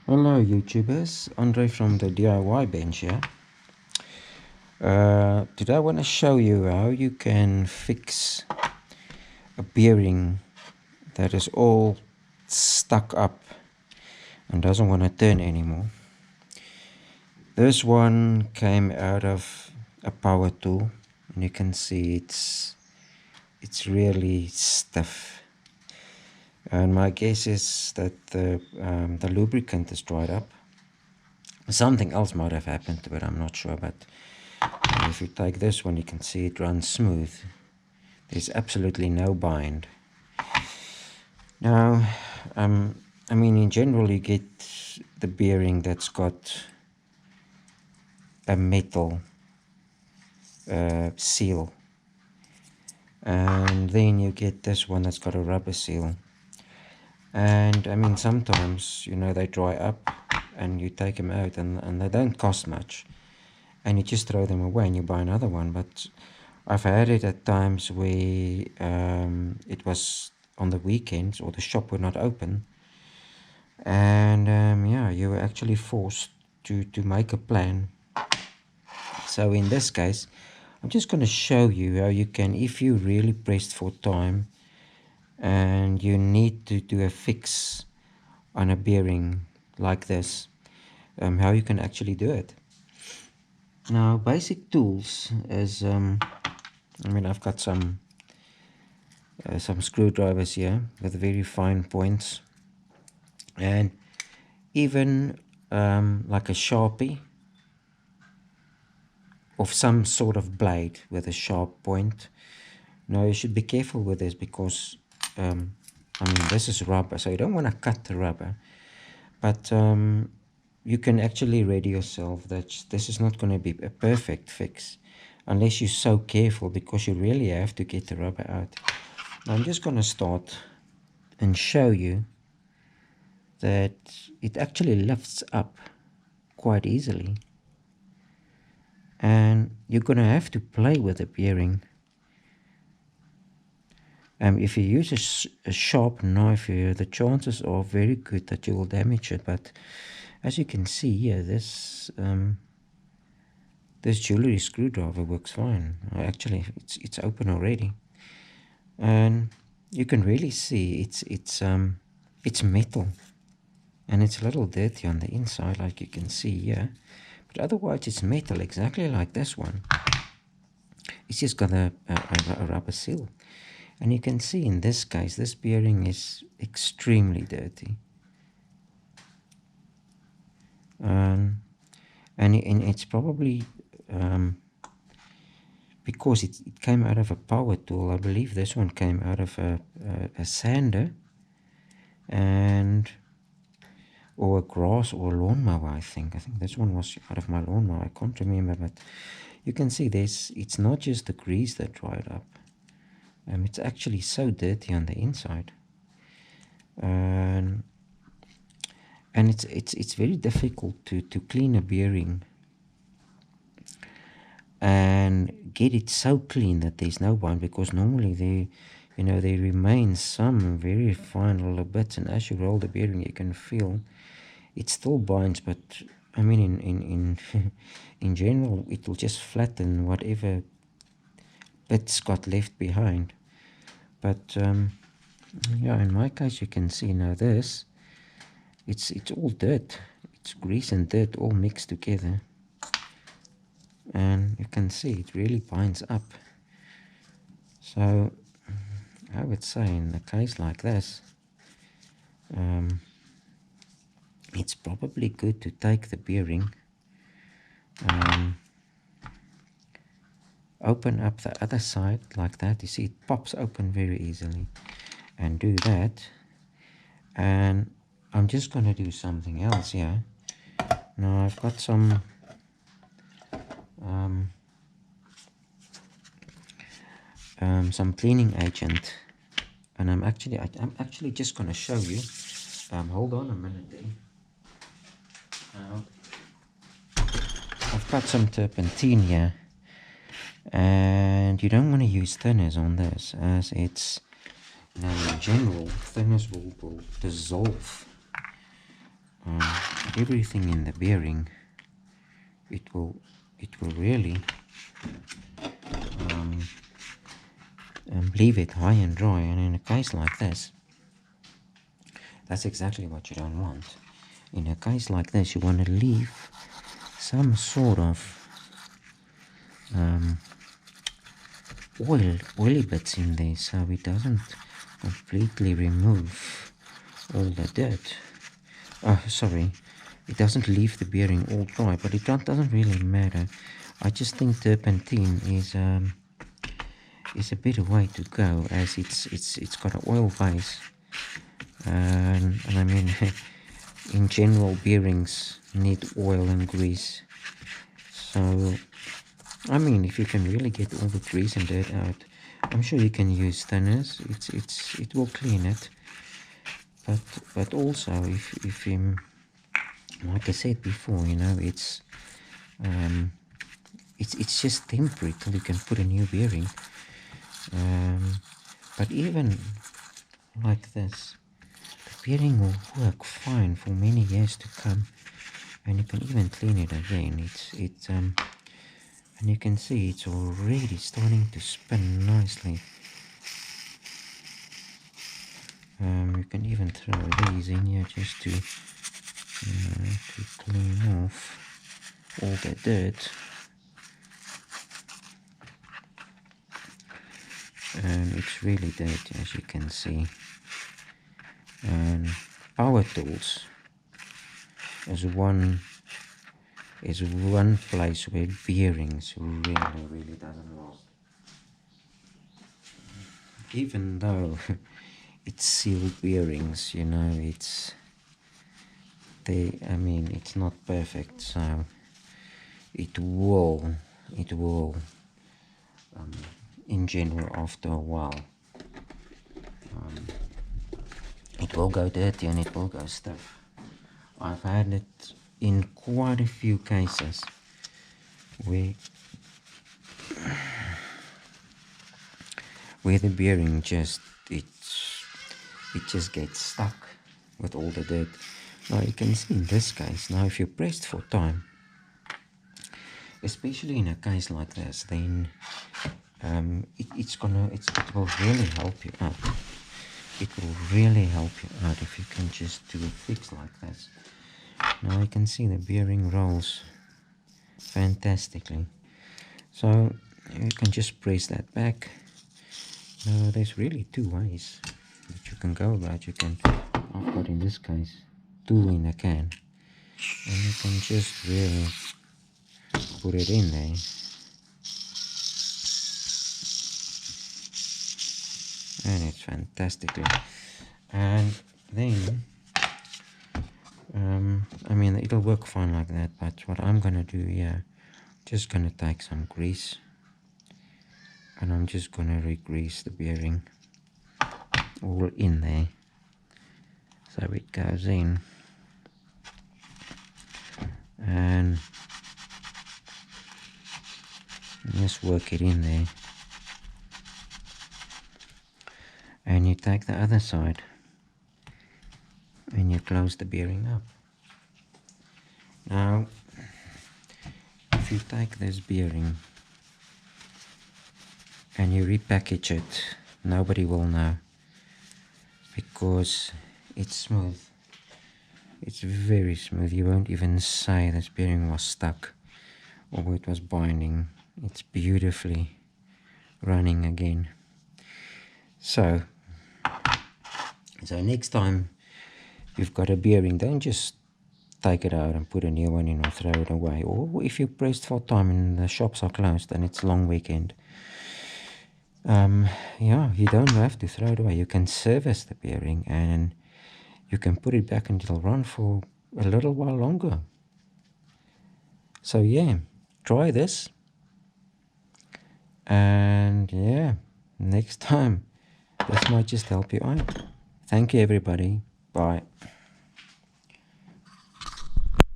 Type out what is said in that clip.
Hello YouTubers, Andre from the DIY bench here. Today I want to show you how you can fix a bearing that is all stuck up and doesn't want to turn anymore. This one came out of a power tool and you can see it's really stiff. And my guess is that the lubricant is dried up. Something else might have happened to it, I'm not sure, but if you take this one, you can see it runs smooth. There's absolutely no bind. Now, I mean, in general, you get the bearing that's got a metal seal, and then you get this one that's got a rubber seal. And I mean, sometimes, you know, they dry up and you take them out and they don't cost much, and you just throw them away and you buy another one. But I've had it at times where it was on the weekends or the shop were not open, and yeah, you were actually forced to make a plan. So in this case, I'm just going to show you how you can, if you really pressed for time and you need to do a fix on a bearing like this, how you can actually do it. Now, basic tools is, I mean, I've got some screwdrivers here with very fine points, and even like a Sharpie of some sort of blade with a sharp point. Now, you should be careful with this because I mean, this is rubber, so you don't want to cut the rubber, but you can actually ready yourself that this is not going to be a perfect fix unless you're so careful, because you really have to get the rubber out. Now, I'm just going to start and show you that it actually lifts up quite easily, and you're going to have to play with the bearing. If you use a sharp knife here, the chances are very good that you will damage it. But as you can see here, this jewelry screwdriver works fine. Actually, it's open already, and you can really see it's metal, and it's a little dirty on the inside, like you can see here. But otherwise, it's metal, exactly like this one. It's just got a rubber seal. And you can see in this case, this bearing is extremely dirty. And it's probably because it came out of a power tool. I believe this one came out of a sander or a grass or lawnmower, I think. I think this one was out of my lawnmower. I can't remember, but you can see it's not just the grease that dried up. It's actually so dirty on the inside, and it's very difficult to clean a bearing and get it so clean that there's no bind, because normally there remains some very fine little bits, and as you roll the bearing you can feel it still binds. But I mean, in general, it will just flatten whatever bits got left behind. But yeah, in my case, you can see now this, it's all dirt. It's grease and dirt all mixed together, and you can see it really binds up. So I would say in a case like this, it's probably good to take the bearing, open up the other side like that. You see it pops open very easily, and do that. And I'm just going to do something else here. Now I've got some cleaning agent, and I'm actually just going to show you. Hold on a minute there. I've got some turpentine here, and you don't want to use thinners on this, as it's, in general, thinners will dissolve everything in the bearing, it will really leave it high and dry. And in a case like this, that's exactly what you don't want. In a case like this, you want to leave some sort of oily bits in there, so it doesn't completely remove all the dirt. Oh, sorry, it doesn't leave the bearing all dry, but it doesn't really matter. I just think turpentine is a better way to go, as it's got an oil base, and I mean in general bearings need oil and grease. So I mean, if you can really get all the grease and dirt out, I'm sure you can use thinners. It will clean it. But also if like I said before, you know, it's just temporary till you can put a new bearing. But even like this, the bearing will work fine for many years to come, and you can even clean it again. And you can see it's already starting to spin nicely. You can even throw these in here just to clean off all the dirt. And it's really dirty, as you can see. And power tools is one place where bearings really doesn't last. Even though it's sealed bearings, you know, it's not perfect, so it will in general, after a while, it will go dirty and it will go stiff. I've had it in quite a few cases where the bearing just gets stuck with all the dirt. Now you can see in this case, now if you pressed for time, especially in a case like this, then it will really help you out. It will really help you out if you can just do a fix like this. Now you can see the bearing rolls fantastically. So you can just press that back. Now there's really two ways that you can go about. You can, I've got in this case 2 in a can, and you can just really put it in there. And it's fantastically. And then I mean, it'll work fine like that, but what I'm gonna do here, just gonna take some grease and I'm just gonna re-grease the bearing all in there, so it goes in, and just work it in there. And you take the other side and you close the bearing up. Now if you take this bearing and you repackage it, nobody will know, because it's smooth. It's very smooth. You won't even say this bearing was stuck or it was binding. It's beautifully running again. So next time you've got a bearing, don't just take it out and put a new one in or throw it away. Or if you pressed for time and the shops are closed and it's a long weekend, yeah, you don't have to throw it away. You can service the bearing and you can put it back and it'll run for a little while longer. So yeah, try this, and yeah, next time this might just help you out. Thank you everybody. Bye.